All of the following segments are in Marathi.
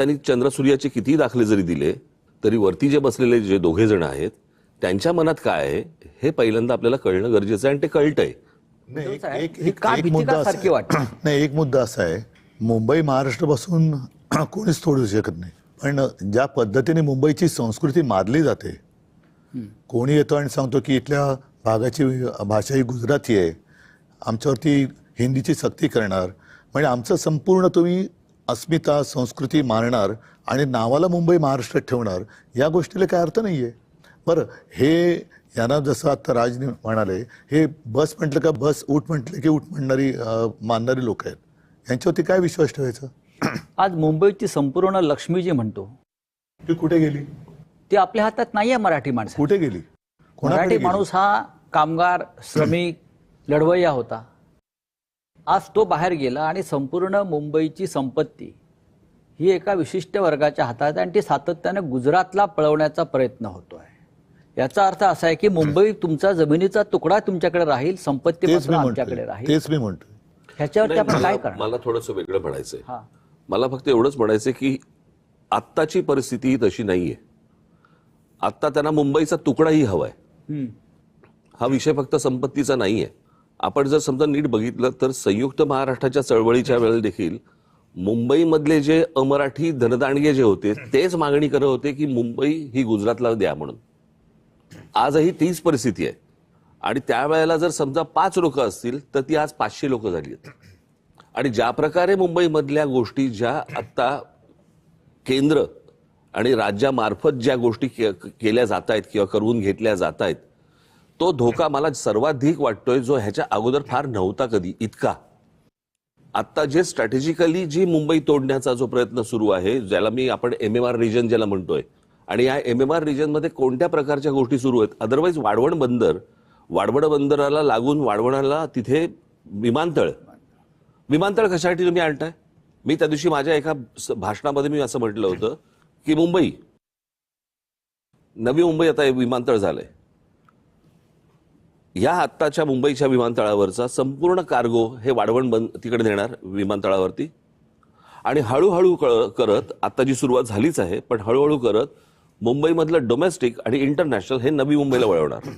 त्यांनी चंद्रसूर्याचे किती दाखले जरी दिले तरी वरती जे बसलेले जे दोघे जण आहेत त्यांच्या मनात काय आहे हे पहिल्यांदा आपल्याला कळणं गरजेचं आहे आणि ते कळतंय. एक मुद्दा असा आहे, मुंबई महाराष्ट्रापासून कोणीच सोडू शकत नाही, पण ज्या पद्धतीने मुंबईची संस्कृती मारली जाते, कोणी येतो आणि सांगतो की इथल्या भागाची भाषा ही गुजराती आहे, आमच्यावरती हिंदीची सक्ती करणार, म्हणजे आमचं संपूर्ण तुम्ही अस्मिता संस्कृती मारणार आणि नावाला मुंबई महाराष्ट्रात ठेवणार, या गोष्टीला काय अर्थ नाही आहे. बरं, हे यांना जसं आता राज म्हणाले, हे बस म्हटलं का बस, उठ म्हटलं की उठ म्हणणारी मानणारी लोक आहेत, यांच्यावरती काय विश्वास ठेवायचा. आज मुंबईची संपूर्ण लक्ष्मी जी म्हणतो ती कुठे गेली? ती आपल्या हातात नाही आहे. मराठी माणूस कुठे गेली? मराठी माणूस हा कामगार, श्रमिक, लढवय्या होता. आज तो बाहेर गेला आणि संपूर्ण मुंबईची संपत्ती ही एका विशिष्ट वर्गाच्या हातात आहे आणि ती सातत्याने गुजरातला पळवण्याचा प्रयत्न होतो आहे. याचा अर्थ असा आहे की मुंबई तुमचा जमिनीचा तुकडा तुमच्याकडे राहील, संपत्ती आमच्याकडे राहील. तेच मी म्हणतो. ह्याच्यावरती आपण काय करणार? मला थोडंसं वेगळं म्हणायचंय. मला फक्त एवढंच म्हणायचंय की आत्ताची परिस्थिती तशी नाहीये. आत्ता त्यांना मुंबईचा तुकडाही हवाय. हा विषय फक्त संपत्तीचा नाहीये. आपण जर समजा नीट बघितलं तर संयुक्त महाराष्ट्राच्या चळवळीच्या वेळेला देखील मुंबईमधले जे अमराठी धनदांडगे जे होते तेच मागणी करत होते की मुंबई ही गुजरातला द्या म्हणून. आजही तीच परिस्थिती आहे आणि त्यावेळेला जर समजा 5 लोक असतील तर ती आज 500 लोक झाली आहेत. आणि ज्या प्रकारे मुंबईमधल्या गोष्टी ज्या आत्ता केंद्र आणि राज्यामार्फत ज्या गोष्टी केल्या जात आहेत किंवा करून घेतल्या जात आहेत, तो धोका मला सर्वाधिक वाटतोय जो ह्याच्या अगोदर फार नव्हता कधी इतका. आत्ता जे स्ट्रॅटेजिकली जी मुंबई तोडण्याचा जो प्रयत्न सुरू आहे, ज्याला मी आपण MMR रिजन ज्याला म्हणतोय, आणि या MMR रिजनमध्ये कोणत्या प्रकारच्या गोष्टी सुरू आहेत. अदरवाईज वाढवण बंदराला लागून वाढवणाला तिथे विमानतळ कशासाठी तुम्ही आणताय? मी त्या दिवशी माझ्या एका भाषणामध्ये मी असं म्हटलं होतं की नवी मुंबई आता विमानतळ झालंय. या आत्ताच्या मुंबईच्या विमानतळावरचा संपूर्ण कार्गो हे वाढवण तिकडे नेणार विमानतळावरती आणि हळूहळू करत, आता जी सुरुवात झालीच आहे पण हळूहळू करत मुंबईमधलं डोमेस्टिक आणि इंटरनॅशनल हे नवी मुंबईला वळवणार.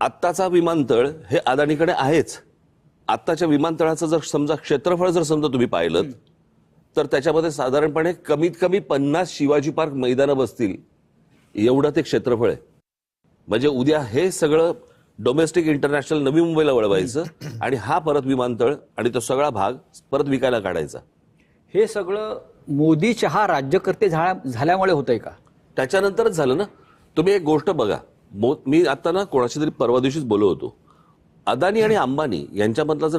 आत्ताचा विमानतळ हे अदानीकडे आहेच. आत्ताच्या विमानतळाचं जर समजा क्षेत्रफळ जर समजा तुम्ही पाहिलं तर त्याच्यामध्ये साधारणपणे कमीत कमी 50 शिवाजी पार्क मैदानं बसतील एवढं ते क्षेत्रफळ आहे. म्हणजे उद्या हे सगळं डोमेस्टिक इंटरनॅशनल नवी मुंबईला वळवायचं आणि हा परत विमानतळ आणि तो सगळा भाग परत विकायला काढायचा. हे सगळं मोदी शहा राज्यकर्ते झाल्यामुळे होतंय का? त्याच्यानंतरच झालं ना. तुम्ही एक गोष्ट बघा, मी आता ना कोणाशी तरी परवा दिवशीच बोलत होतो, अदानी आणि अंबानी यांच्यामधला जर